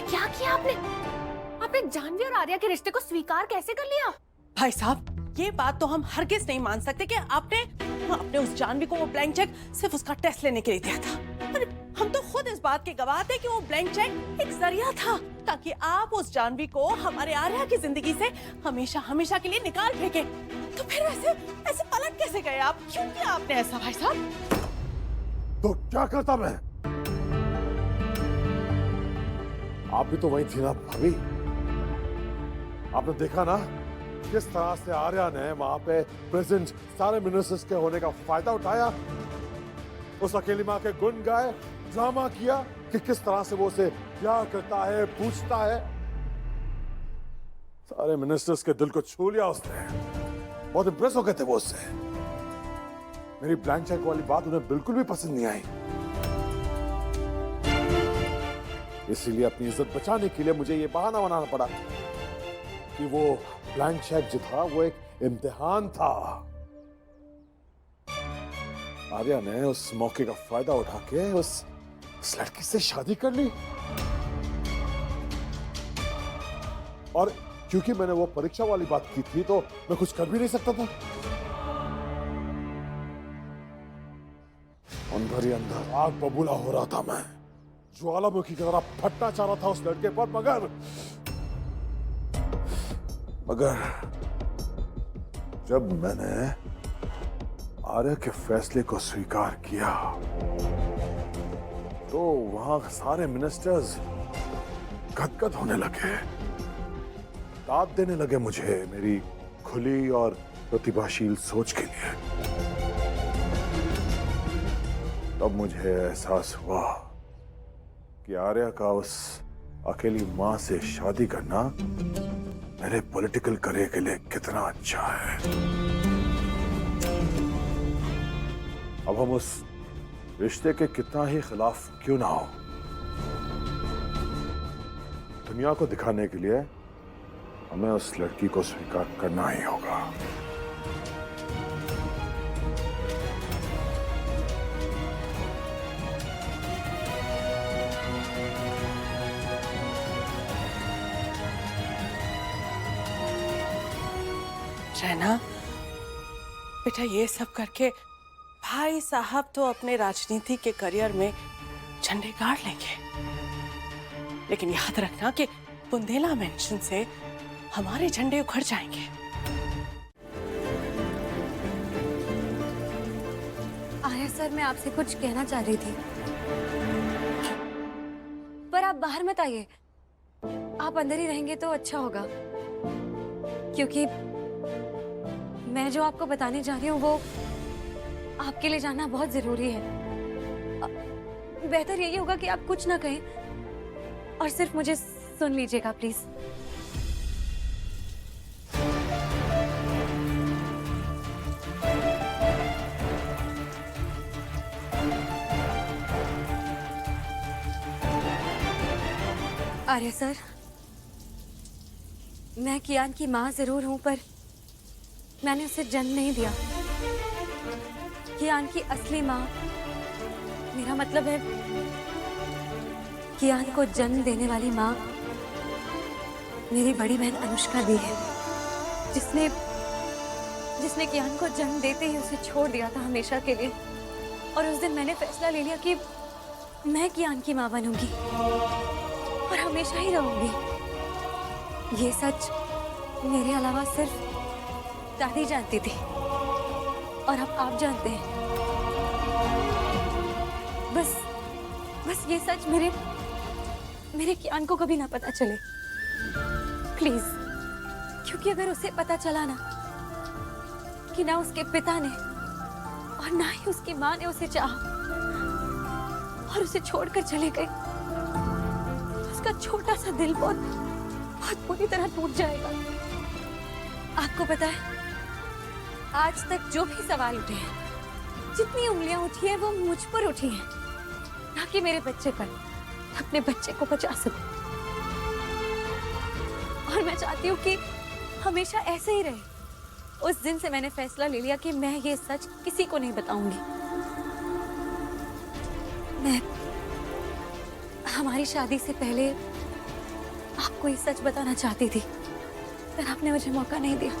क्या किया आपने? आपने जानवी और आर्या के रिश्ते को स्वीकार कैसे कर लिया? भाई साहब, ये बात तो हम हरगिज नहीं मान सकते कि आपने उस जानवी को वो ब्लैंक चेक सिर्फ उसका टेस्ट लेने के लिए दिया था। अरे हम तो खुद इस बात के गवाह थे कि वो ब्लैंक चेक एक जरिया था ताकि आप उस जानवी को हमारे आर्या की जिंदगी से हमेशा हमेशा के लिए निकाल फेंके। तो फिर ऐसे पलट कैसे गए आप? क्यों किया आपने ऐसा भाई साहब? तो क्या करता मैं? आप भी तो वही थी ना भाभी। आपने देखा ना किस तरह से आर्या ने वहां पे प्रेजेंट सारे मिनिस्टर्स के होने का फायदा उठाया, उस अकेली माँ के गुण गाए, ड्रामा किया कि किस तरह से वो उसे प्यार करता है, पूछता है। सारे मिनिस्टर्स के दिल को छू लिया उसने। बहुत इंप्रेस हो गए थे वो उससे। मेरी ब्लैंक चेक वाली बात उन्हें बिल्कुल भी पसंद नहीं आई। इसीलिए अपनी इज्जत बचाने के लिए मुझे ये बहाना बनाना पड़ा कि वो ब्लैंक चेक जो था वो एक इम्तिहान था। आर्या ने उस मौके का फायदा उठा के उस लड़की से शादी कर ली। और क्योंकि मैंने वो परीक्षा वाली बात की थी तो मैं कुछ कर भी नहीं सकता था। अंदर ही अंदर आग बबूला हो रहा था मैं, ज्वालामुखी की तरह फटना चाह रहा था उस लड़के पर। मगर जब मैंने आर्या के फैसले को स्वीकार किया तो वहां सारे मिनिस्टर्स गदगद होने लगे, दाद देने लगे मुझे मेरी खुली और प्रतिभाशील सोच के लिए। तब मुझे एहसास हुआ कि आर्या का उस अकेली मां से शादी करना मेरे पॉलिटिकल करियर के लिए कितना अच्छा है। अब हम उस रिश्ते के कितना ही खिलाफ क्यों ना हो, दुनिया को दिखाने के लिए हमें उस लड़की को स्वीकार करना ही होगा। रहना बेटा, ये सब करके भाई साहब तो अपने राजनीति के करियर में झंडे गाड़ लेंगे, लेकिन याद रखना कि बुंदेला मेंशन से हमारे झंडे उखड़ जाएंगे। आर्या सर, मैं आपसे कुछ कहना चाह रही थी, पर आप बाहर मत आइए। आप अंदर ही रहेंगे तो अच्छा होगा, क्योंकि मैं जो आपको बताने जा रही हूँ वो आपके लिए जानना बहुत जरूरी है। बेहतर यही होगा कि आप कुछ ना कहें और सिर्फ मुझे सुन लीजिएगा प्लीज। आर्या सर, मैं कियान की माँ जरूर हूं, पर मैंने उसे जन्म नहीं दिया। कियान की असली माँ, मेरा मतलब है कियान को जन्म देने वाली माँ मेरी बड़ी बहन अनुष्का दी है, जिसने कियान को जन्म देते ही उसे छोड़ दिया था हमेशा के लिए। और उस दिन मैंने फैसला ले लिया कि मैं कियान की माँ बनूंगी और हमेशा ही रहूंगी। ये सच मेरे अलावा सिर्फ दादी जानती थी और अब आप जानते हैं। बस ये सच मेरे कियान को कभी ना पता चले प्लीज, क्योंकि अगर उसे पता चला ना कि ना उसके पिता ने और ना ही उसकी माँ ने उसे चाहा और उसे छोड़कर चले गए, तो उसका छोटा सा दिल बहुत बुरी तरह टूट जाएगा। आपको पता है, आज तक जो भी सवाल उठे हैं, जितनी उंगलियां उठी हैं, वो मुझ पर उठी हैं, ना कि मेरे बच्चे पर। अपने बच्चे को बचा सकूं, और मैं चाहती हूँ कि हमेशा ऐसे ही रहे। उस दिन से मैंने फैसला ले लिया कि मैं ये सच किसी को नहीं बताऊंगी। मैं हमारी शादी से पहले आपको ये सच बताना चाहती थी, पर आपने मुझे मौका नहीं दिया।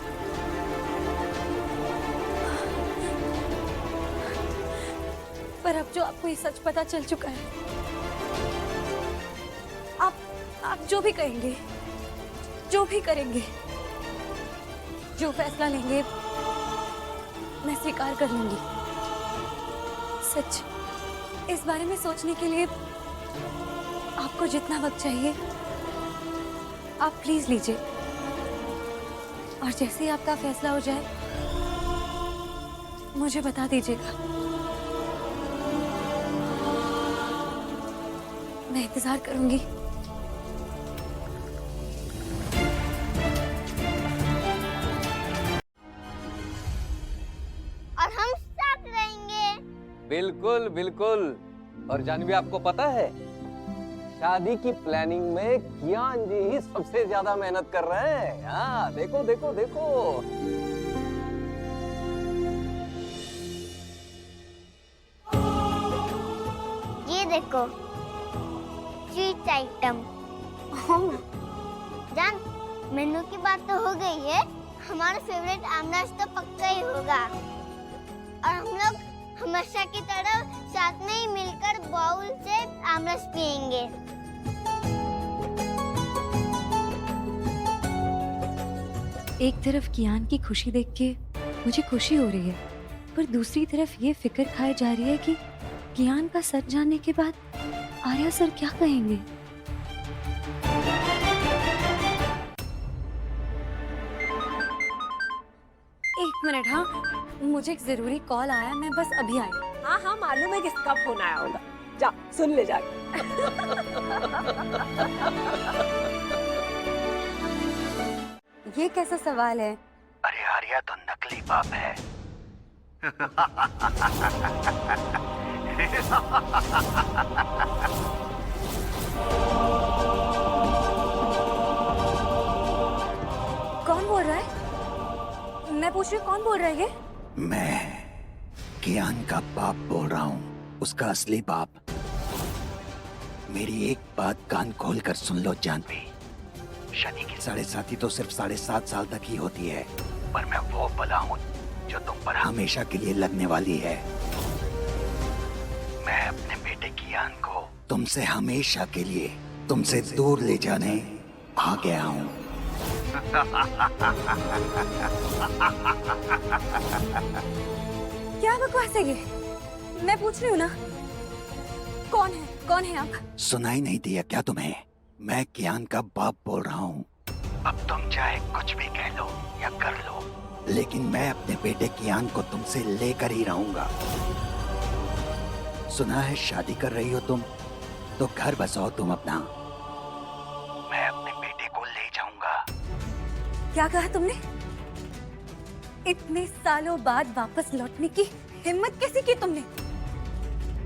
पर अब जो आपको ये सच पता चल चुका है, आप जो भी कहेंगे, जो भी करेंगे, जो फैसला लेंगे, मैं स्वीकार कर लूंगी। सच, इस बारे में सोचने के लिए आपको जितना वक्त चाहिए आप प्लीज लीजिए, और जैसे ही आपका फैसला हो जाए मुझे बता दीजिएगा। मैं इंतजार करूंगी। और हम साथ रहेंगे। बिल्कुल बिल्कुल। और जानवी, आपको पता है शादी की प्लानिंग में कियान जी ही सबसे ज्यादा मेहनत कर रहे हैं। हाँ, देखो देखो देखो। ये देखो स्वीट आइटम। जान, मेनू की बात तो हो गई है, हमारा फेवरेट आमरस तो पक्का ही होगा। और हम लोग हमेशा की तरह साथ में ही मिलकर बाउल से आमरस पियेंगे। एक तरफ कियान की खुशी देख के मुझे खुशी हो रही है, पर दूसरी तरफ ये फिक्र खाए जा रही है कि कियान का सच जानने के बाद आर्या सर क्या कहेंगे। एक मिनट, हाँ, मुझे एक जरूरी कॉल आया, मैं बस अभी आई। हाँ हाँ, मालूम है किसका फोन आया होगा। जा सुन ले जाके। ये कैसा सवाल है? अरे आर्या तो नकली बाप है। कौन बोल रहा है? मैं पूछ रही हूँ, कौन बोल रहा है ये? मैं कियान का बाप बोल रहा हूँ, उसका असली बाप। मेरी एक बात कान खोल कर सुन लो जानवी, शनि की 7.5 तो सिर्फ 7.5 साल तक ही होती है, पर मैं वो बला हूँ जो तुम पर हमेशा के लिए लगने वाली है। मैं अपने बेटे कियान को तुमसे हमेशा के लिए तुमसे दूर ले जाने आ गया हूँ। क्या बकवास है ये? मैं पूछ रही हूँ ना, कौन है? कौन है आप? सुनाई नहीं दिया क्या तुम्हें? मैं कियान का बाप बोल रहा हूँ। अब तुम चाहे कुछ भी कह लो या कर लो, लेकिन मैं अपने बेटे कियान को तुमसे लेकर ही रहूंगा। सुना है शादी कर रही हो तुम, तो घर बसाओ तुम अपना। मैं अपने बेटे को ले जाऊंगा। क्या कहा तुमने? इतने सालों बाद वापस लौटने की हिम्मत कैसे की तुमने?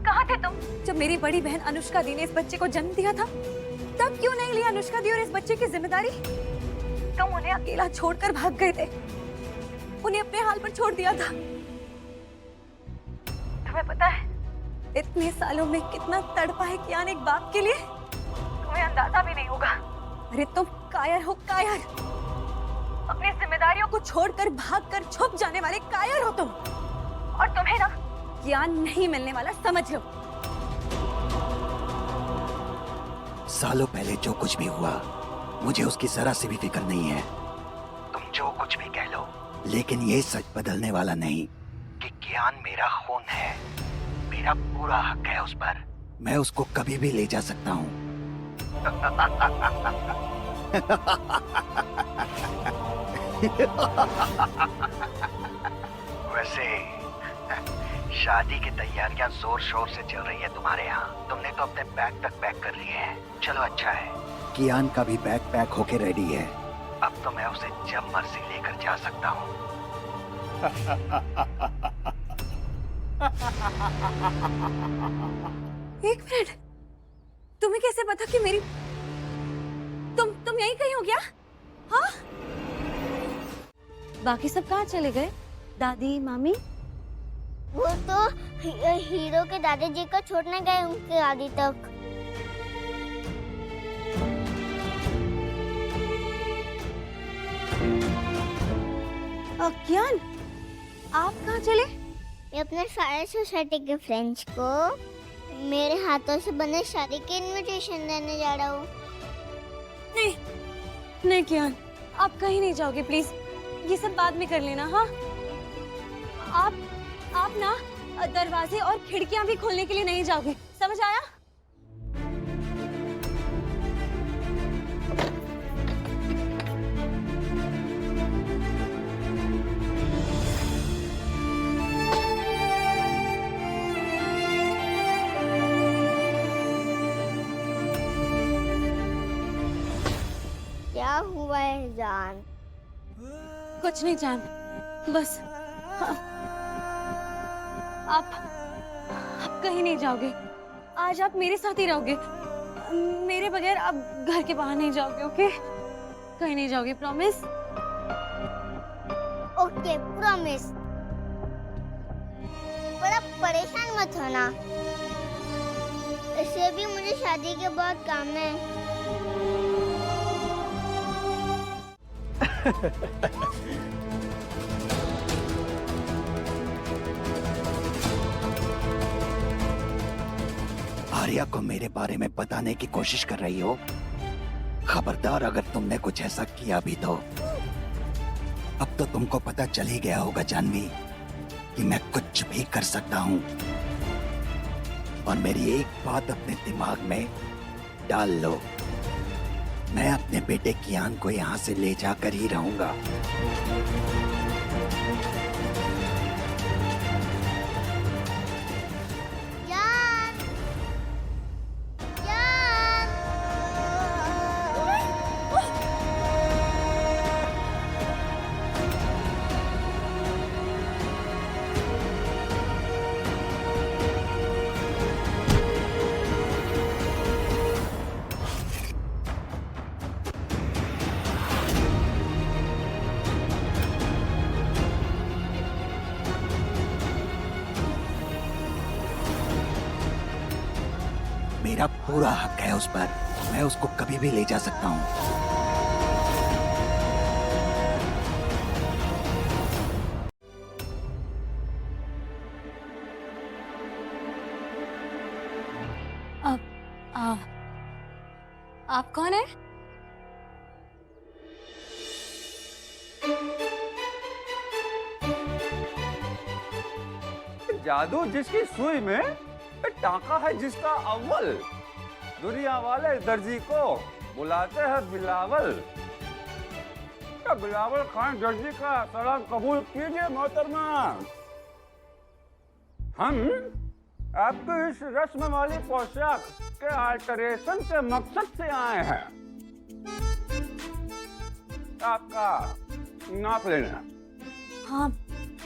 कहाँ थे तुम जब मेरी बड़ी बहन अनुष्का दी ने इस बच्चे को जन्म दिया था? तब क्यों नहीं लिया अनुष्का दी और इस बच्चे की जिम्मेदारी? तुम उन्हें अकेला छोड़कर भाग गए थे, उन्हें अपने हाल पर छोड़ दिया था। तुम्हें पता है इतने सालों में कितना तड़पा है कियान एक बाप के लिए? तुम्हें अंदाजा भी नहीं होगा। अरे तुम कायर हो, कायर। अपनी जिम्मेदारियों को छोड़कर भागकर छुप जाने वाले कायर हो तुम। और तुम्हें ना कियान नहीं मिलने वाला, समझ लो। सालों पहले जो कुछ भी हुआ, मुझे उसकी जरा से भी फिक्र नहीं है। तुम जो कुछ भी कह लो, लेकिन ये सच बदलने वाला नहीं कि कियान मेरा खून है। मेरा पूरा हक है उस पर। मैं उसको कभी भी ले जा सकता हूँ। वैसे शादी की तैयारियां जोर शोर से चल रही है तुम्हारे यहाँ। तुमने तो अपने बैग तक पैक कर लिए हैं। चलो अच्छा है, कियान का भी बैग पैक होके रेडी है। अब तो मैं उसे जब मर्जी लेकर जा सकता हूँ। एक मिनट, तुम्हें कैसे पता कि मेरी तुम यहीं कहीं हो? क्या? हाँ? बाकी सब कहाँ चले गए? दादी, मामी? वो तो हीरो के दादाजी को छोड़ने गए उनके दादी तक। कियान, आप कहाँ चले? मैं अपने सारे सोसाइटी के फ्रेंड्स को मेरे हाथों से बने शादी के इनविटेशन देने जा रहा हूँ। नहीं नहीं कियान, आप कहीं नहीं जाओगे प्लीज, ये सब बाद में कर लेना। हाँ, आप ना दरवाजे और खिड़कियां भी खोलने के लिए नहीं जाओगे, समझ आया? क्या हुआ है जान? कुछ नहीं जान, बस हाँ, आप कहीं नहीं जाओगे। आज आप मेरे साथ ही रहोगे, मेरे बगैर आप घर के बाहर नहीं जाओगे। ओके, कहीं नहीं जाओगे, प्रॉमिस? Okay, promise. पर आप परेशान मत होना, इससे भी मुझे शादी के बहुत काम है। आर्या को मेरे बारे में बताने की कोशिश कर रही हो? खबरदार, अगर तुमने कुछ ऐसा किया भी तो अब तो तुमको पता चल ही गया होगा जानवी कि मैं कुछ भी कर सकता हूँ। और मेरी एक बात अपने दिमाग में डाल लो, मैं अपने बेटे कियान को यहाँ से ले जाकर ही रहूंगा। जान, जान। मेरा पूरा हक है उस पर, मैं उसको कभी भी ले जा सकता हूँ। आप कौन है? जादू जिसकी सुई में, टाका है जिसका अव्वल। दुनिया वाले दर्जी को बुलाते हैं बिलावल। क्या बिलावल खान दर्जी का सलाम कबूल कीजिए मोहतरमा। हम आपकी इस रस्म वाली पोशाक के अल्टरेशन के मकसद से आए हैं। आपका नाप लेना। हाँ,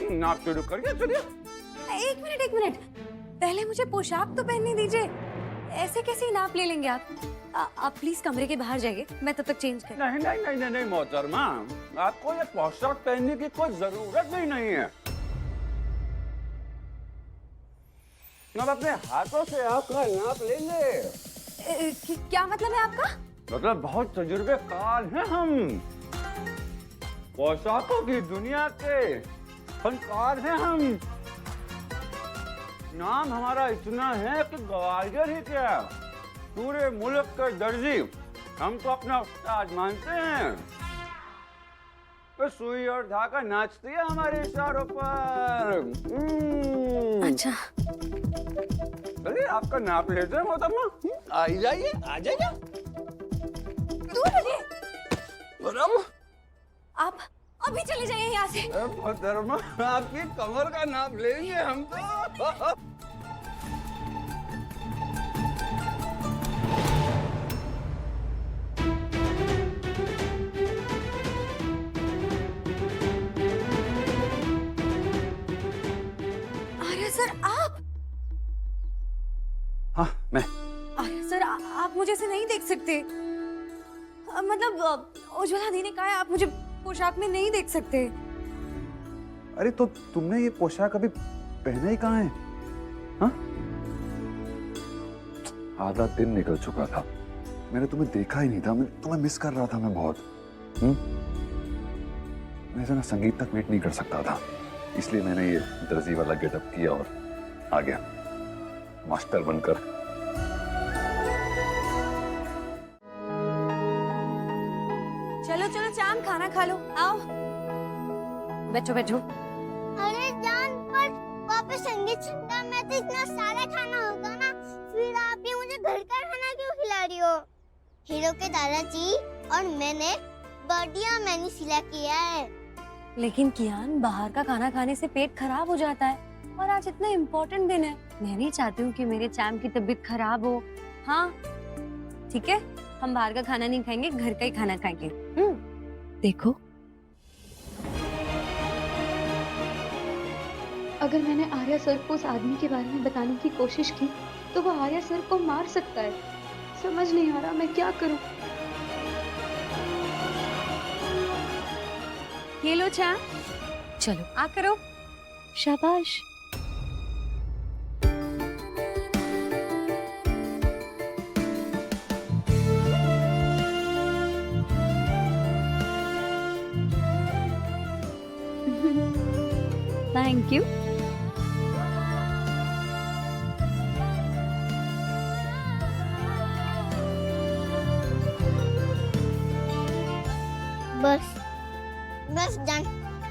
नाप शुरू करिए। चलिए, एक मिनट, पहले मुझे पोशाक तो पहनने दीजिए। ऐसे कैसे नाप ले लेंगे आप? आप प्लीज कमरे के बाहर जाइए, मैं तब तक चेंज कर। नहीं मोहतरमा, आपको ये पोशाक पहनने की कोई जरूरत भी नहीं है। हम अपने हाथों से आपका नाप लेंगे। क्या मतलब है आपका? मतलब बहुत तजुर्बेकार हैं हम, पोशाकों की दुनिया के फनकार हैं हम। नाम हमारा इतना है कि ग्वालियर ही क्या, पूरे मुल्क के दर्जी हमको अपना उस्ताद मानते हैं। तो सुई और धागा नाचती है हमारे इशारों पर। अच्छा, चलिए आपका नाप लेते हैं मोहतरमा। आ जाइए, आ जाइए। दूर रहिए। आप अभी चले जाइए यहाँ से। मोहतरमा, आपकी कमर का नाप लेंगे हम तो। आर्या सर, आप? हाँ, मैं। आर्या सर, आप मुझे ऐसे नहीं देख सकते। मतलब उज्ज्वला दी ने कहा है आप मुझे पोशाक में नहीं देख सकते। अरे तो तुमने ये पोशाक अभी पहना ही कहाँ है? हाँ? आधा दिन निकल चुका था, मैंने तुम्हें देखा ही नहीं था। मैं तुम्हें मिस कर रहा था मैं बहुत। मैं ऐसा ना संगीत तक वेट नहीं कर सकता था, इसलिए मैंने ये दर्जी वाला गेटअप किया और आ गया मास्टर बनकर। चलो चलो चाम, खाना खा लो, आओ बैठो बैठो। अरे जान, पर वापस संगीत सुनता मैं तो इतना सारा खाना होगा ना, फिर आप ये मुझे घर का खाना क्यों खिला रही हो? हीरो के दादाजी और मैंने बढ़िया मेन्यू सिलेक्ट किया है। लेकिन कियान, बाहर का खाना खाने से पेट खराब हो जाता है, और आज इतना इम्पोर्टेंट दिन है। मैं नहीं चाहती हूँ कि मेरे चैम की तबीयत खराब हो। हाँ ठीक है, हम बाहर का खाना नहीं खाएंगे, घर का ही खाना खाएंगे। देखो, अगर मैंने आर्या सर को उस आदमी के बारे में बताने की कोशिश की तो वो आर्या सर को मार सकता है। समझ नहीं आ रहा मैं क्या करूं। ये लो चाय, चलो आ करो। शाबाश। Thank you. बस बस जान,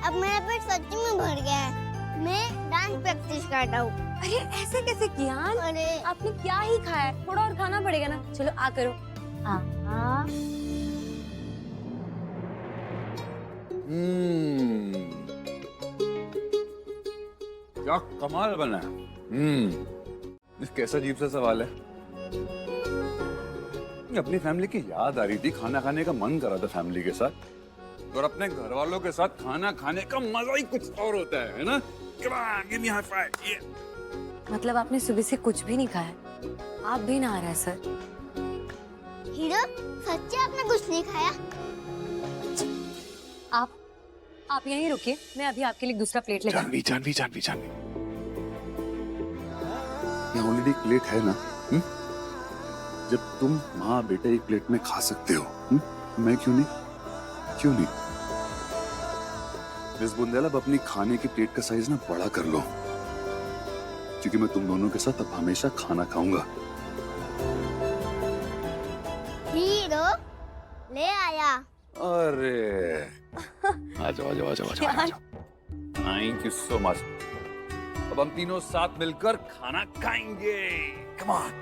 अब मेरा पेट सच्ची में भर गया है। मैं डांस प्रैक्टिस करता हूँ। अरे ऐसे कैसे कियान, अरे आपने क्या ही खाया है, थोड़ा और खाना पड़ेगा ना। चलो आ करो। क्या कमाल बना है। कैसा अजीब सा सवाल है। अपनी फैमिली की याद आ रही थी, खाना खाने का मन कर रहा था फैमिली के साथ, और अपने घर वालों के साथ खाना खाने का मजा ही कुछ और होता है ना। Come on, give me a high five. Yeah. मतलब आपने सुबह से कुछ भी नहीं खाया? आप भी ना आ रहा है सर। हीरो, सच्ची आपने कुछ नहीं खाया? आप यहीं रुकिए, मैं अभी आपके लिए दूसरा प्लेट लेकर। जानवी जानवी जानवी जानवी, यहाँ ऑलरेडी एक प्लेट है ना। जब तुम माँ बेटे एक प्लेट में खा सकते हो, मैं क्यों नहीं? क्यों नहीं? मिस बुंदेला, अब अपनी खाने की प्लेट का साइज ना बड़ा कर लो, क्योंकि मैं तुम दोनों के साथ अब हमेशा खाना खाऊंगा। हीरो ले आया। अरे आ जाओ आ जाओ आ जाओ आ जाओ आ जाओ। Thank you so much. अब हम तीनों साथ मिलकर खाना खाएंगे। Come on.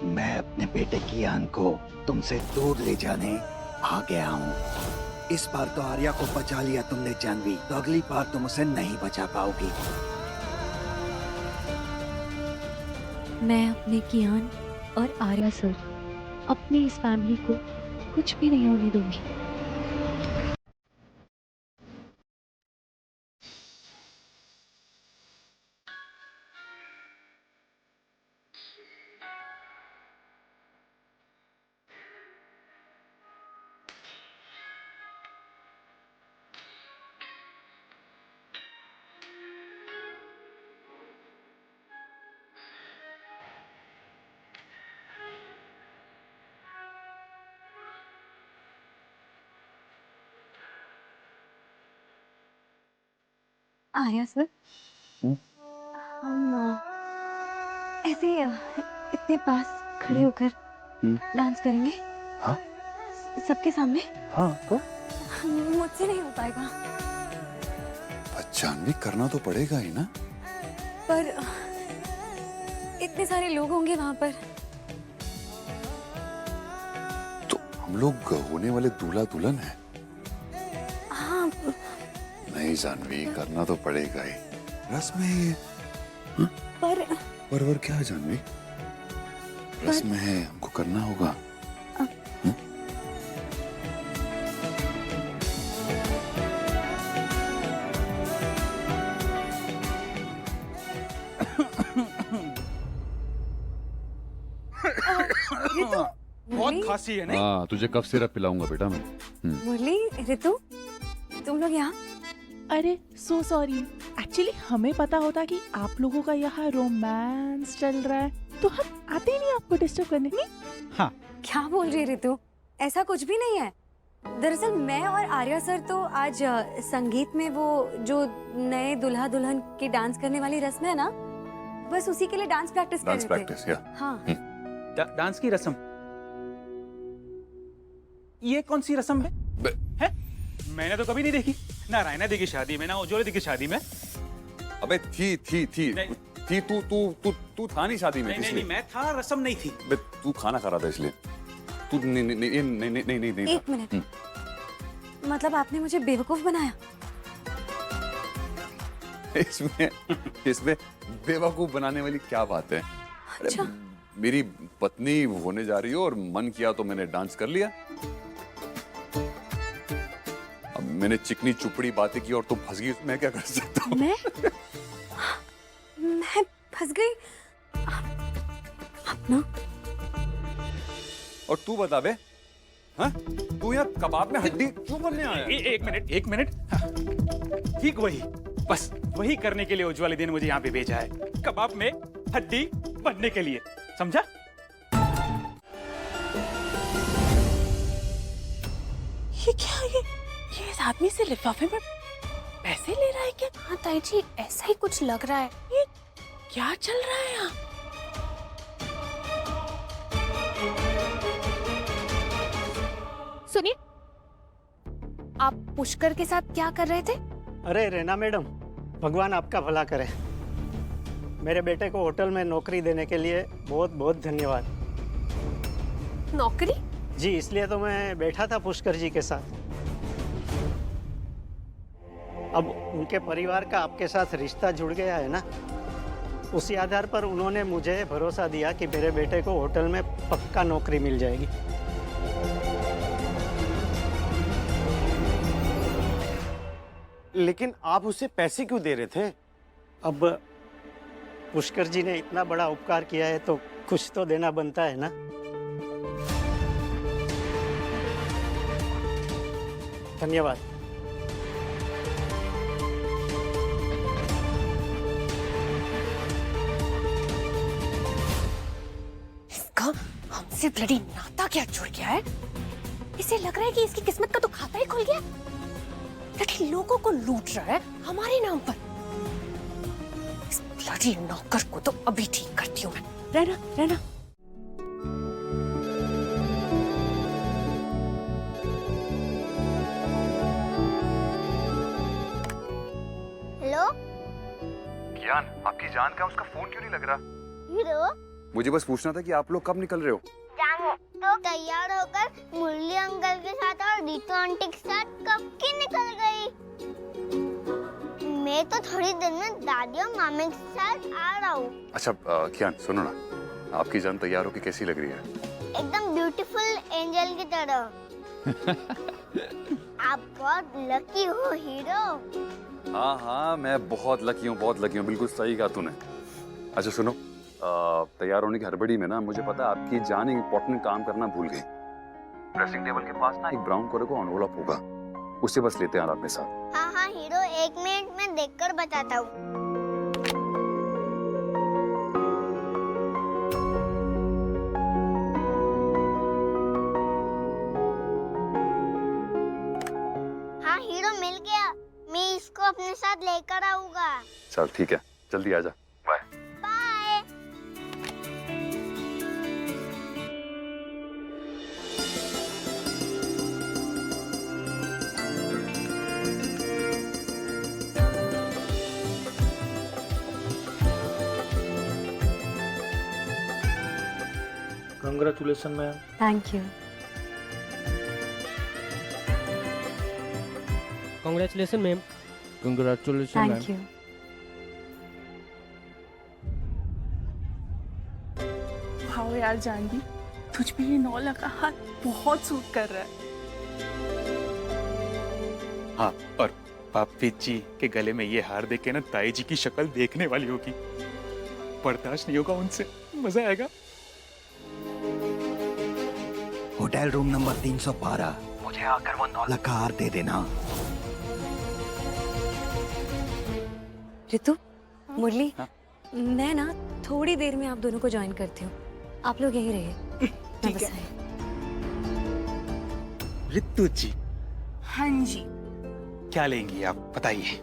मैं अपने बेटे कियान को तुमसे दूर ले जाने आ गया हूँ। इस बार तो आर्या को बचा लिया तुमने जानवी, तो अगली बार तुम उसे नहीं बचा पाओगी। मैं अपने कियान और आर्या सर, अपनी इस फैमिली को कुछ भी नहीं होने दूंगी। आर्या सर, हम ऐसे इतने पास खड़े होकर डांस करेंगे? हाँ? सबके सामने? हाँ तो मुझसे नहीं हो पाएगा। जानवी करना तो पड़ेगा ही ना। पर इतने सारे लोग होंगे वहां पर। तो हम लोग होने वाले दूल्हा दुल्हन हैं। हाँ। नहीं जानवी, करना तो पड़ेगा ही, रस्म है ये। पर क्या है जानवी? रस्म है, हमको करना होगा। बहुत खांसी है नहीं? हाँ, तुझे कफ सिरप पिलाऊंगा बेटा मैं। मुरली, रितु, तुम लोग यहाँ? अरे सो सॉरी, एक्चुअली हमें पता होता कि आप लोगों का यहाँ रोमांस चल रहा है तो हम आते ही नहीं आपको डिस्टर्ब करने। नहीं? हाँ। क्या बोल रही रितु? ऐसा कुछ भी नहीं है। दरअसल मैं और आर्या सर तो आज संगीत में वो जो नए दुल्हा दुल्हन की डांस करने वाली रस्म है ना, बस उसी के लिए डांस प्रैक्टिस कर रहे थे। हाँ। डांस की रस्म? ये कौन सी रस्म है? मैंने तो कभी नहीं देखी, ना रायना दी की शादी में, ना उज्ज्वला दी की शादी में। अबे थी तू था नहीं शादी में। नहीं, मैं था, रस्म नहीं थी। बे तू खाना खा रहा था इसलिए। तू नहीं। एक मिनट, मतलब आपने मुझे बेवकूफ बनाया? इसमें बेवकूफ बनाने वाली क्या बात है? अच्छा। मेरी पत्नी होने जा रही हो और मन किया तो मैंने डांस कर लिया। अब मैंने चिकनी चुपड़ी बातें की और तुम फंस गई, मैं क्या कर सकता हूँ? मैं फंस गई? आप ना। और तू बता बे, हाँ? तू यहाँ कबाब में हड्डी क्यों बनने आया? एक मिनट। हाँ, ठीक वही, बस वही करने के लिए उज्ज्वला दी ने मुझे यहाँ पे भेजा है, कबाब में हड्डी बनने के लिए, समझा? ये क्या? ये इस आदमी से लिफाफे में पैसे ले रहा है क्या? हाँ ताई जी, ऐसा ही कुछ लग रहा है। ये क्या चल रहा है यहाँ? सुनिए, आप पुष्कर के साथ क्या कर रहे थे? अरे रेना मैडम, भगवान आपका भला करे। मेरे बेटे को होटल में नौकरी देने के लिए बहुत बहुत धन्यवाद। नौकरी? जी, इसलिए तो मैं बैठा था पुष्कर जी के साथ। अब उनके परिवार का आपके साथ रिश्ता जुड़ गया है ना, उसी आधार पर उन्होंने मुझे भरोसा दिया कि मेरे बेटे को होटल में पक्का नौकरी मिल जाएगी। लेकिन आप उसे पैसे क्यों दे रहे थे? अब पुष्कर जी ने इतना बड़ा उपकार किया है तो कुछ तो देना बनता है ना। धन्यवाद। इसका हमसे ब्लडी नाता क्या जुड़ गया है? इसे लग रहा है कि इसकी किस्मत का तो खाता ही खुल गया, लेकिन लोगों को लूट रहा है हमारे नाम पर। इस ब्लडी नौकर को तो अभी ठीक करती हूँ मैं। रहना। हेलो ज्ञान, आपकी जान का उसका फोन क्यों नहीं लग रहा? हीरो, मुझे बस पूछना था कि आप लोग कब निकल रहे हो? जान तो तैयार होकर मुरली अंकल के साथ और रीतू आंटी के साथ कब की निकल गई। मैं तो थोड़ी देर में दादी और मामे के साथ आ रहा हूँ। अच्छा ज्ञान सुनो ना, आपकी जान तैयार होके कैसी लग रही है? एकदम ब्यूटीफुल एंजल की तरह। आप बहुत लकी हो हीरो। हाँ, मैं बहुत लकी हूँ, बिल्कुल सही कहा तूने। अच्छा सुनो, तैयार होने की हड़बड़ी में ना मुझे पता है आपकी जान एक इम्पोर्टेंट काम करना भूल गई। ड्रेसिंग टेबल के पास ना एक ब्राउन कलर का एनवलप होगा, उससे बस लेते हैं आप अपने साथ। हाँ हीरो, 1 मिनट में देखकर बताता हूँ। हाँ हीरो, मिल गया। मैं इसको अपने साथ लेकर आऊंगा। चल ठीक है, जल्दी आ जा। Bye. Bye. Congratulation ma'am. Thank you. Congratulations, ma'am. Congratulation thank you. Wow यार जानवी, तुझ पे ये 9 लाख का हाथ बहुत सूट कर रहा है। हाँ, और पापी जी के गले में ये हार देख के ना ताई जी की शक्ल देखने वाली होगी। बर्दाश्त नहीं होगा उनसे, मजा आएगा। होटल रूम नंबर 312, मुझे आकर वो 9 लाख का हार दे देना। रितु, मुरली, मैं ना थोड़ी देर में आप दोनों को ज्वाइन करती हूँ। आप लोग यहीं रहिए। ठीक है। रितु जी, हाँ जी। क्या लेंगी आप बताइए।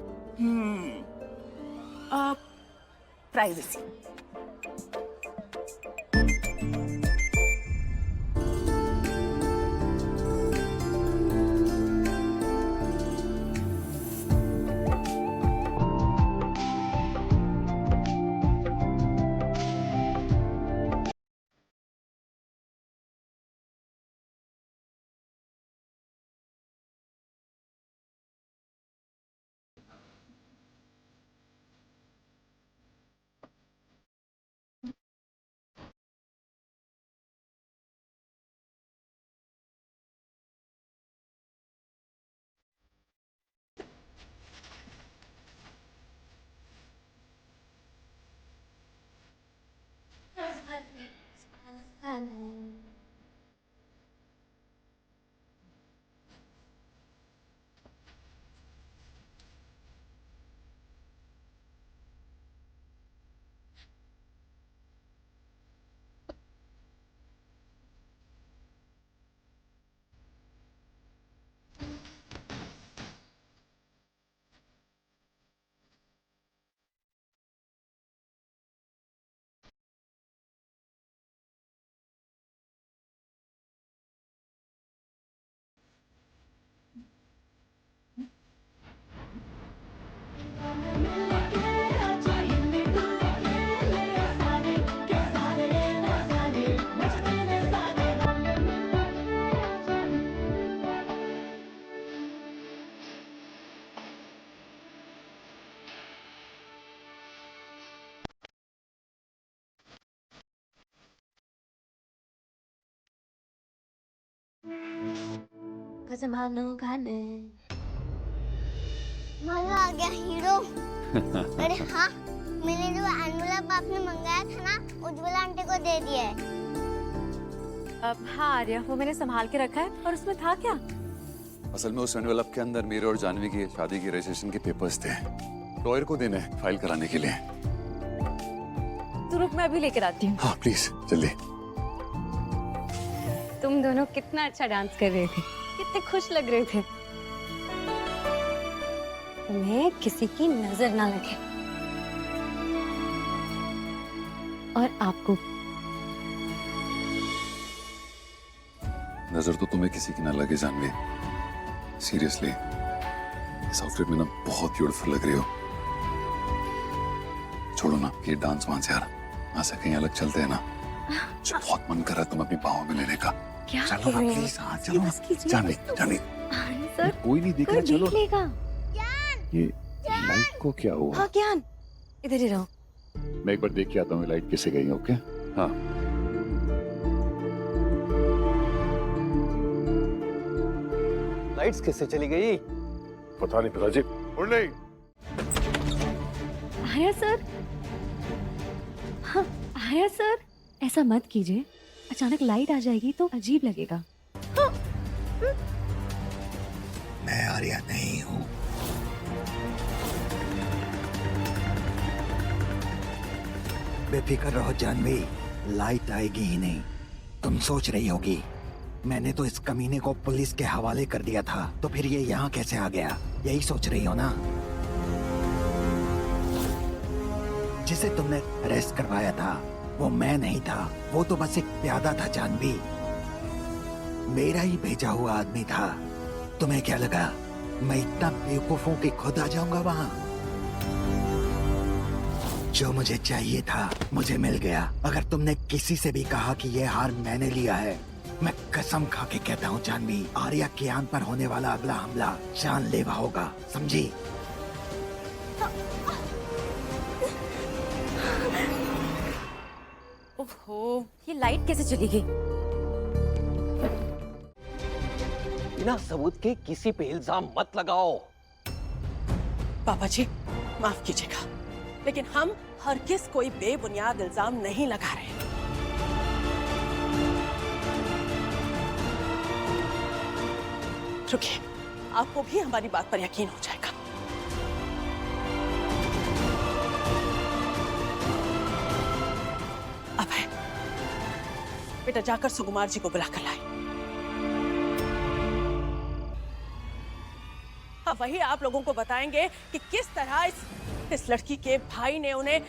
प्राइवेसी। मजा आ गया हीरो। अरे हाँ, मैंने जो एनवलप आपने मंगाया था ना, उज्ज्वला आंटी को दे दिया है। अब हाँ आर्या, वो मैंने संभाल के रखा है। और उसमें था क्या? असल में उस एनवेलप के अंदर मेरे और जानवी की शादी की रजिस्ट्रेशन के पेपर्स थे। लॉयर को देने फाइल कराने के लिए। तू रुक, मैं अभी लेकर आती हूँ। हाँ प्लीज जल्दी। तुम दोनों कितना अच्छा डांस कर रहे थे, कितने खुश लग रहे थे। तुम्हें किसी की नजर ना लगे। और आपको नजर तो तुम्हें किसी की ना लगे जानवी। सीरियसली, इस आउटफिट में ना बहुत ब्यूटीफुल लग रही हो। छोड़ो ना ये डांस वांस यार, वहां से कहीं अलग चलते हैं ना। मुझे बहुत मन कर रहा है तुम अपनी बाहों में लेने का। क्या चलो ना प्लीज। हाँ चलो जानवी, जानवी सर, कोई नहीं दिख रहा, कोई चलो। देख लेगा। ये लाइट को क्या हुआ? हाँ ज्ञान, इधर ही रहो। मैं एक बार देख के आता हूँ लाइट कैसे गई। ओके हाँ। लाइट्स कैसे चली गई? पता नहीं पिताजी। मुरली, आर्या सर, हाँ आर्या सर, ऐसा मत कीजिए। अचानक लाइट आ जाएगी तो अजीब लगेगा। मैं आर्या नहीं हूँ। बेफिक्र रहो जानवी, लाइट आएगी ही नहीं। तुम सोच रही होगी मैंने तो इस कमीने को पुलिस के हवाले कर दिया था, तो फिर ये यहाँ कैसे आ गया, यही सोच रही हो ना? जिसे तुमने अरेस्ट करवाया था वो मैं नहीं था, वो तो बस एक प्यादा था जानवी, मेरा ही भेजा हुआ आदमी था। तुम्हें क्या लगा मैं इतना बेवकूफ हूं कि खुद आ जाऊंगा वहां? जो मुझे चाहिए था मुझे मिल गया। अगर तुमने किसी से भी कहा कि ये हार मैंने लिया है, मैं कसम खा के कहता हूँ जानवी, आर्या कियान पर होने वाला अगला हमला जानलेवा होगा, समझी? ओहो, ये लाइट कैसे चली गई? बिना सबूत के किसी पे इल्जाम मत लगाओ। पापा जी माफ कीजिएगा, लेकिन हम हरगिज कोई बेबुनियाद इल्जाम नहीं लगा रहे। रुकिए, आपको भी हमारी बात पर यकीन हो जाएगा। अब है बेटा, जाकर सुकुमार जी को बुलाकर लाए। अब वही आप लोगों को बताएंगे कि किस तरह इस लड़की के भाई ने उन्हें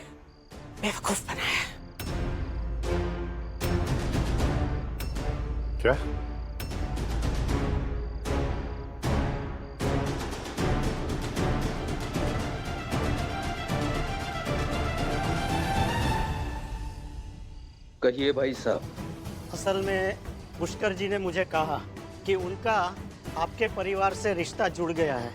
बेवकूफ बनाया। क्या? कहिए भाई साहब। असल में पुष्कर जी ने मुझे कहा कि उनका आपके परिवार से रिश्ता जुड़ गया है,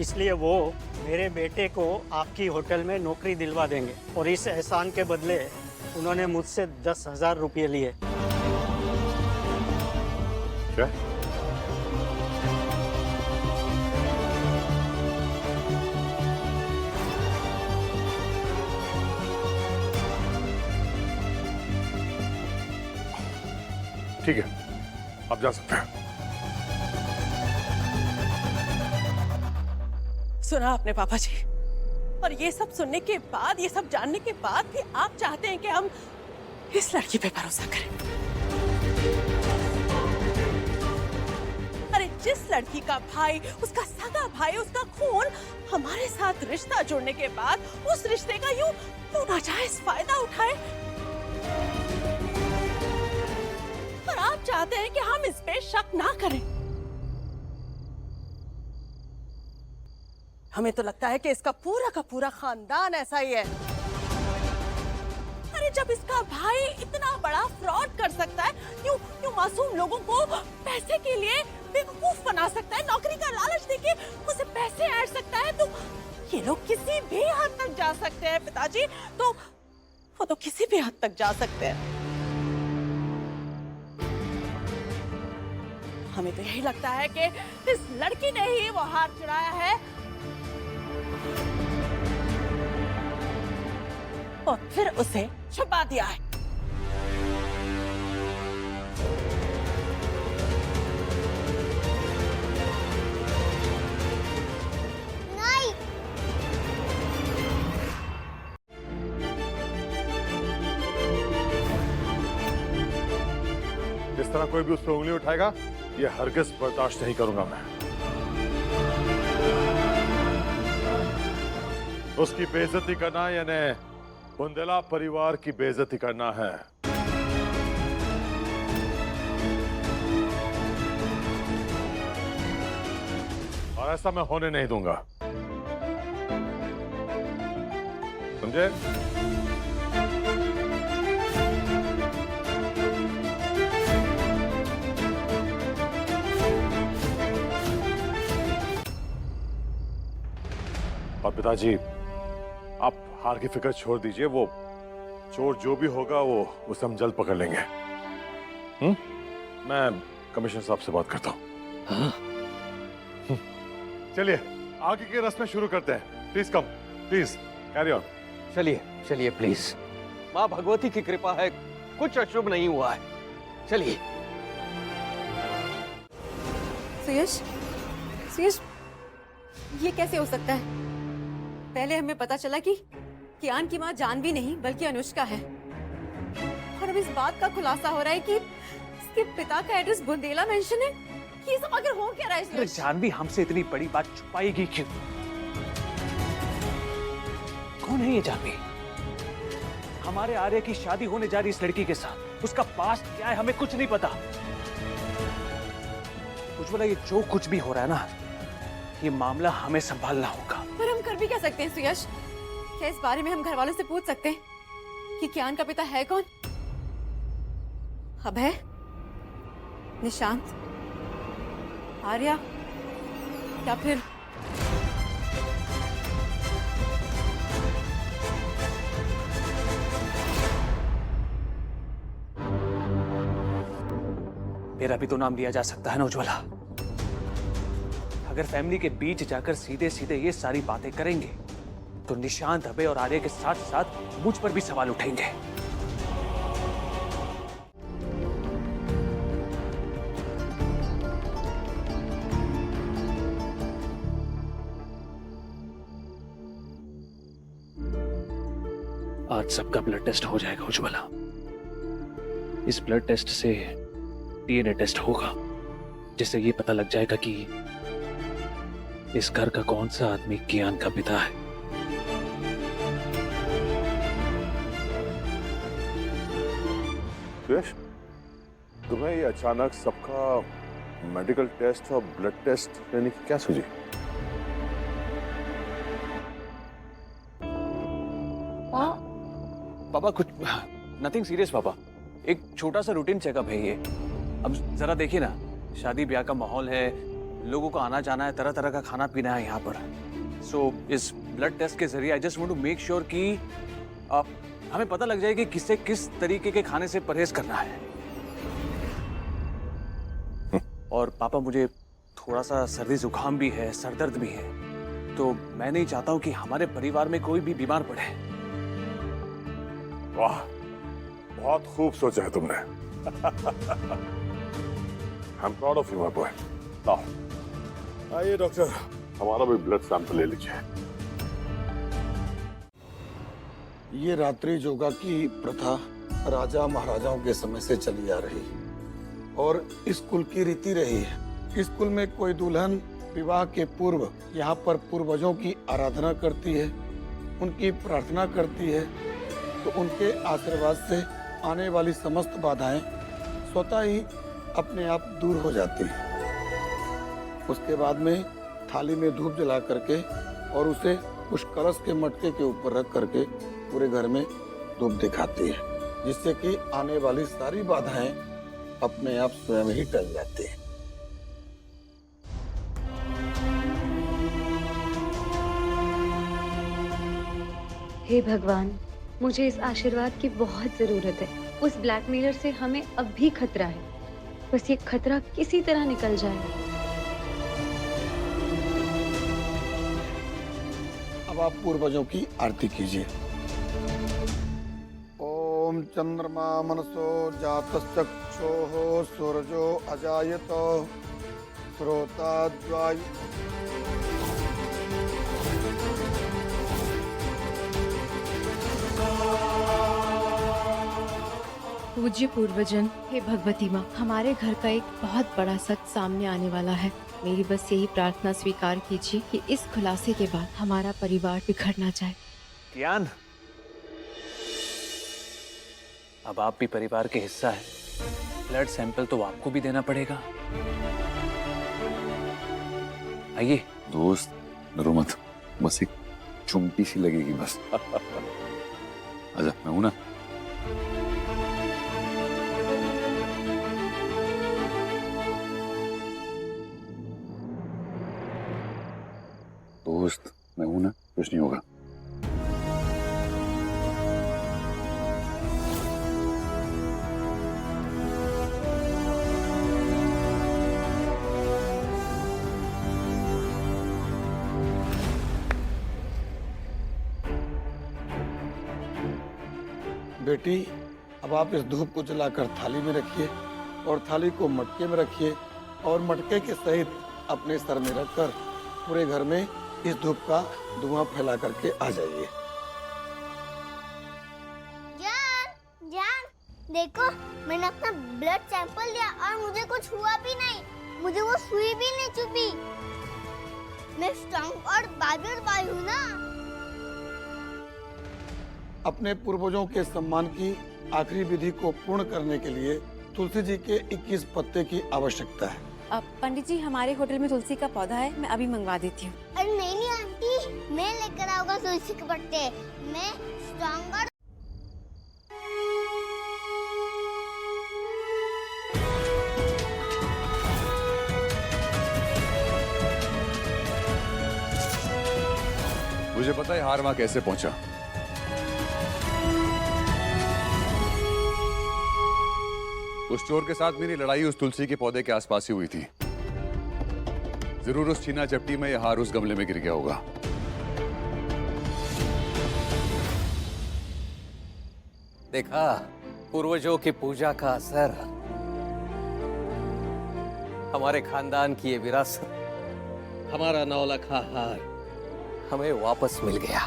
इसलिए वो मेरे बेटे को आपकी होटल में नौकरी दिलवा देंगे और इस एहसान के बदले उन्होंने मुझसे 10,000 रुपये लिए। क्या? ठीक है, आप जा सकते हैं। सुना आपने पापा जी, और ये सब सुनने के बाद, ये सब जानने के बाद भी आप चाहते हैं कि हम इस लड़की पे भरोसा करें? अरे जिस लड़की का भाई, उसका सगा भाई, उसका खून हमारे साथ रिश्ता जोड़ने के बाद उस रिश्ते का यूं नाजायज फायदा उठाए, और आप चाहते हैं कि हम इस पे शक ना करें? हमें तो लगता है कि इसका पूरा का पूरा खानदान ऐसा ही है। अरे जब इसका भाई इतना बड़ा फ्रॉड कर सकता है, यूं मासूम लोगों को पैसे के लिए बेवकूफ बना सकता है, नौकरी का लालच देके उसे पैसे ऐड सकता है, तो ये लोग किसी भी हद तक जा सकते हैं पिताजी, तो वो तो किसी भी हद तक जा सकते हैं। हमें तो यही लगता है कि इस लड़की ने ही वो हार चढ़ाया है और फिर उसे छुपा दिया है। नहीं, इस तरह कोई भी उस पर उंगली उठाएगा, ये हरगिज बर्दाश्त नहीं करूंगा मैं। उसकी बेइज्जती करना यानी बुंदेला परिवार की बेइज्जती करना है। और ऐसा मैं होने नहीं दूंगा, समझे? और पिताजी, आप हार की फिक्र छोड़ दीजिए, वो चोर जो भी होगा वो उसे हम जल्द पकड़ लेंगे। मैं कमिश्नर साहब से बात करता हूँ। चलिए आगे की रस्में शुरू करते हैं। Please come, please carry on. चलिए चलिए प्लीज, माँ भगवती की कृपा है, कुछ अशुभ नहीं हुआ है। चलिए। सुयश, सुयश, ये कैसे हो सकता है? पहले हमें पता चला कि कियान की माँ जानवी नहीं बल्कि अनुष्का है, और अब इस बात का खुलासा हो रहा है कि इसके पिता का एड्रेस बुंदेला मेंशन है। ये सब आखिर हो क्या रहा है? अरे जानवी हमसे इतनी बड़ी बात छुपाएगी क्यों? कौन है ये जानवी? हमारे आर्य की शादी होने जा रही इस लड़की के साथ, उसका पास्ट क्या है हमें कुछ नहीं पता। उज्ज्वला, ये जो कुछ भी हो रहा है ना, ये मामला हमें संभालना होगा। पर हम कर भी क्या सकते हैं सुयश? क्या इस बारे में हम घर वालों से पूछ सकते हैं कि कियान का पिता है कौन? अभय, निशांत, आर्या, या फिर मेरा भी तो नाम लिया जा सकता है ना उज्ज्वला। अगर फैमिली के बीच जाकर सीधे सीधे ये सारी बातें करेंगे तो निशांत, अभय और आर्य के साथ साथ मुझ पर भी सवाल उठेंगे। आज सबका ब्लड टेस्ट हो जाएगा उज्ज्वला। इस ब्लड टेस्ट से डीएनए टेस्ट होगा, जिससे ये पता लग जाएगा कि इस घर का कौन सा आदमी कियान का पिता है। सुयश, तुम्हें ये अचानक सबका मेडिकल टेस्ट और ब्लड टेस्ट लेने की क्या सूझी? पापा कुछ नथिंग सीरियस पापा, एक छोटा सा रूटीन चेकअप है ये। अब जरा देखिए ना, शादी ब्याह का माहौल है, लोगों को आना जाना है, तरह तरह का खाना पीना है यहाँ पर। सो इस ब्लड टेस्ट के जरिए I just want to make sure कि हमें पता लग जाए कि किससे किस तरीके के खाने से परहेज करना है। और पापा, मुझे थोड़ा सा सर्दी जुकाम भी है, सरदर्द भी है, तो मैं नहीं चाहता हूँ कि हमारे परिवार में कोई भी बीमार पड़े। वाह, बहुत खूब सोचा है तुमने। I'm proud of you, my boy. लाओ, आइए डॉक्टर, हमारा भी ब्लड सैंपल ले लीजिए। ये रात्रि योगा की प्रथा राजा महाराजाओं के समय से चली आ रही और इस कुल की रीति रही है। इस कुल में कोई दुल्हन विवाह के पूर्व यहाँ पर पूर्वजों की आराधना करती है, उनकी प्रार्थना करती है, तो उनके आशीर्वाद से आने वाली समस्त बाधाएं स्वतः ही अपने आप दूर हो जाती हैं। उसके बाद में थाली में धूप जला करके और उसे उस कलश के मटके के ऊपर रख करके पूरे घर में धूप दिखाती है, जिससे कि आने वाली सारी बाधाएं अपने आप स्वयं ही टल जाती हैं। हे भगवान, मुझे इस आशीर्वाद की बहुत जरूरत है। उस ब्लैकमेलर से हमें अब भी खतरा है, बस ये खतरा किसी तरह निकल जाए। अब आप पूर्वजों की आरती कीजिए। ओम चंद्रमा मनसो जातश्चक्षोः सूरजो अजायत श्रोताद्वायु। पूज्य पूर्वजन, हे भगवती माँ, हमारे घर का एक बहुत बड़ा सच सामने आने वाला है। मेरी बस यही प्रार्थना स्वीकार कीजिए कि इस खुलासे के बाद हमारा परिवार बिखर ना जाए। कियान, अब आप भी परिवार के हिस्सा है, ब्लड सैंपल तो आपको भी देना पड़ेगा। आइए। दोस्त, डरो मत, बस एक चुमटी सी लगेगी बस। आजा, मैं हूं ना। दोस्त, मैं हूं ना, कुछ नहीं होगा। बेटी, अब आप इस धूप को जलाकर थाली में रखिए और थाली को मटके में रखिए और मटके के सहित अपने सर में रखकर पूरे घर में इस धूप का धुआं फैला करके आ जाइए। जान, जान, देखो मैंने अपना ब्लड सैंपल लिया और मुझे कुछ हुआ भी नहीं, मुझे वो सुई भी नहीं चुभी। मैं स्ट्रांग और बाइबल बाई हूँ ना। अपने पूर्वजों के सम्मान की आखिरी विधि को पूर्ण करने के लिए तुलसी जी के 21 पत्ते की आवश्यकता है। पंडित जी, हमारे होटल में तुलसी का पौधा है, मैं अभी मंगवा देती हूँ। अरे नहीं नहीं आंटी, मैं लेकर आऊंगा तुलसी के पत्ते। मैं स्ट्रॉन्गर। मुझे पता है हार वहां कैसे पहुंचा। उस चोर के साथ मेरी लड़ाई उस तुलसी के पौधे के आसपास ही हुई थी। जरूर उस छीना झपटी में यह हार उस गमले में गिर गया होगा। देखा, पूर्वजों की पूजा का असर। हमारे खानदान की ये विरासत, हमारा 9 लाख हार हमें वापस मिल गया।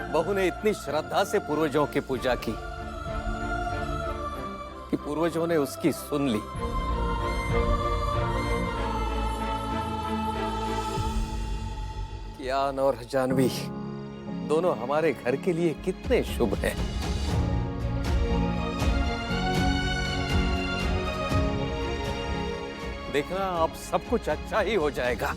बहू ने इतनी श्रद्धा से पूर्वजों की पूजा की कि पूर्वजों ने उसकी सुन ली। कियान और जानवी दोनों हमारे घर के लिए कितने शुभ हैं। देखना, अब सब कुछ अच्छा ही हो जाएगा।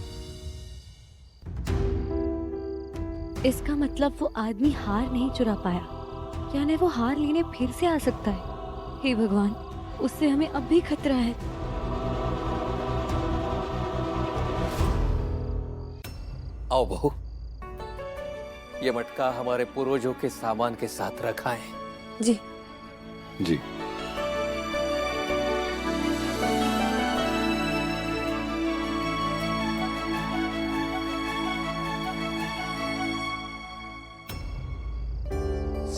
इसका मतलब वो आदमी हार नहीं चुरा पाया, यानी वो हार लेने फिर से आ सकता है। हे भगवान, उससे हमें अब भी खतरा है। आओ बहू, ये मटका हमारे पूर्वजों के सामान के साथ रखा है। जी जी।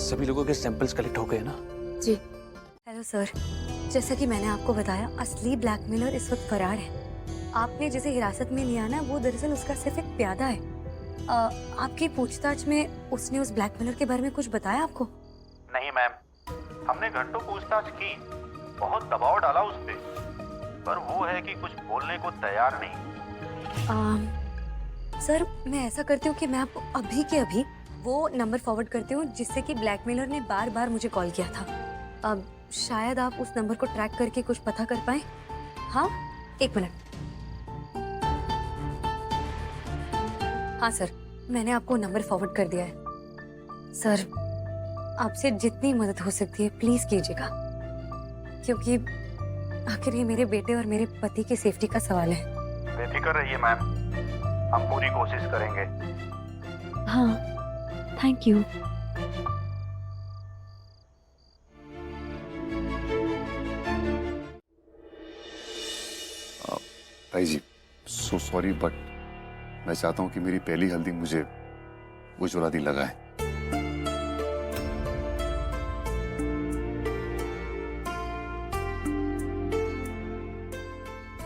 सभी लोगों के सैंपल्स कलेक्ट हो गए ना? जी। हेलो सर, जैसा कि मैंने आपको बताया, असली ब्लैकमेलर इस वक्त फरार है। आपने जिसे हिरासत में लिया ना, वो दरअसल उसका सिर्फ एक प्यादा है। आपकी पूछताछ में उसने उस ब्लैकमेलर के बारे में कुछ बताया आपको? नहीं मैम, हमने घंटों पूछताछ की, बहुत दबाव डाला उस पे, पर वो है कि कुछ बोलने को तैयार नहीं। सर, मैं ऐसा करती हूँ कि मैं आपको अभी के अभी वो नंबर फॉरवर्ड करती हूँ जिससे कि ब्लैकमेलर ने बार बार मुझे कॉल किया था। अब शायद आप उस नंबर को ट्रैक करके कुछ पता कर पाए। हाँ, 1 मिनट। हाँ सर, मैंने आपको नंबर फॉरवर्ड कर दिया है। सर, आपसे जितनी मदद हो सकती है प्लीज कीजिएगा, क्योंकि आखिर ये मेरे बेटे और मेरे पति की सेफ्टी का सवाल है। बेफिक्र रहिए मैम, हम पूरी कोशिश करेंगे। हाँ, थैंक यू। भाई जी, सो सॉरी, बट मैं चाहता हूं कि मेरी पहली हल्दी मुझे उज्ज्वला दी लगाए।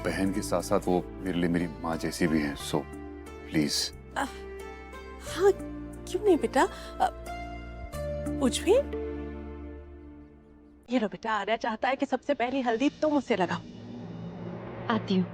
बहन के साथ साथ वो मेरे लिए मेरी माँ जैसी भी है, सो प्लीज। हाँ, क्यों नहीं बेटा। कुछ भी। ये लो बेटा, आर्या चाहता है कि सबसे पहली हल्दी तुम उसे लगाओ। आती हूँ।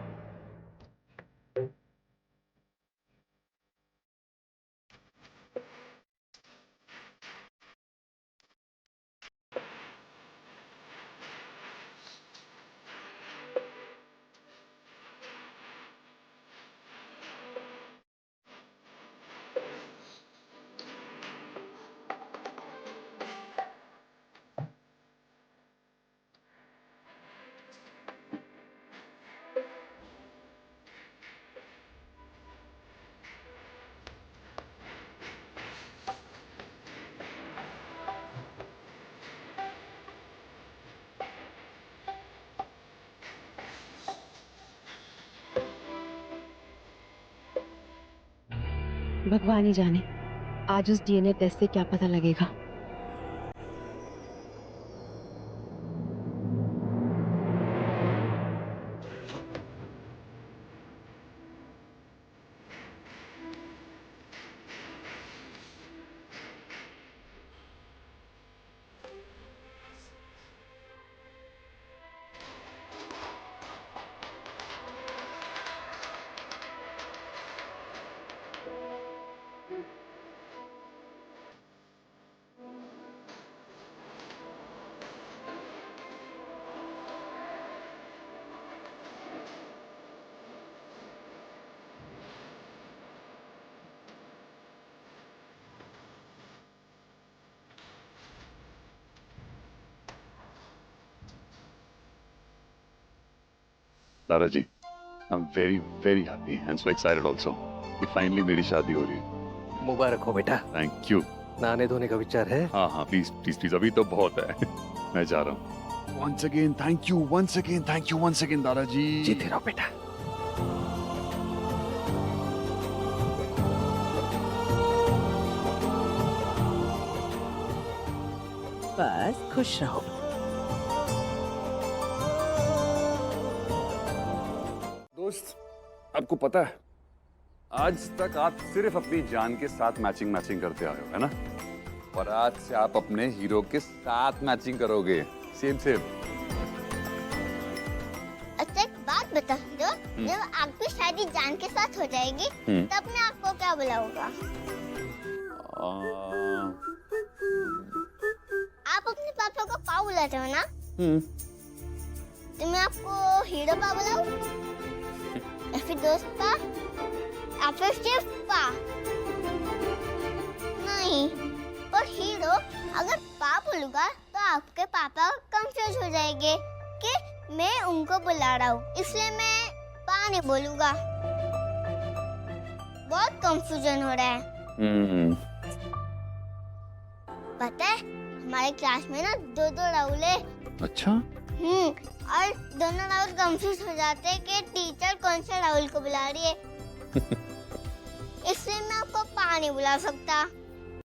भगवान ही जाने आज उस डीएनए टेस्ट से क्या पता लगेगा। तारा जी, I'm very very happy and so excited also कि फाइनली मेरी शादी हो रही है। मुबारक हो बेटा। Thank you. नहाने धोने का विचार है? हाँ हाँ प्लीज प्लीज प्लीज, अभी तो बहुत है। मैं जा रहा हूँ। Once again thank you, once again thank you, once again तारा जी। जीते रहो बेटा। बस खुश रहो। दोस्त, आपको पता है आज तक आप सिर्फ अपनी जान के साथ मैचिंग करते आए हो, है ना? और आज से आप अपने हीरो के साथ मैचिंग करोगे, सेम सेम। अच्छा एक बात बता दो, जब आपकी शादी जान के साथ हो जाएगी तब मैं आपको क्या बुलाऊंगा? आप अपने पापा को पा बुलाते हो ना? तो मैं आपको हीरो पा बुलाऊं? या फिर दोस्त पा? या फिर सिर्फ पा? नहीं, और हीरो अगर पा बोलूंगा तो आपके पापा कंफ्यूज हो जाएंगे कि मैं उनको बुला रहा हूँ, इसलिए मैं पा नहीं बोलूंगा। बहुत कंफ्यूजन हो रहा है। पता है हमारे क्लास में ना दो राहुल है। अच्छा? और दोनों राहुल कंफ्यूज हो जाते हैं कि टीचर कौन से राहुल को बुला रही है। इसलिए मैं आपको पा नहीं बुला सकता।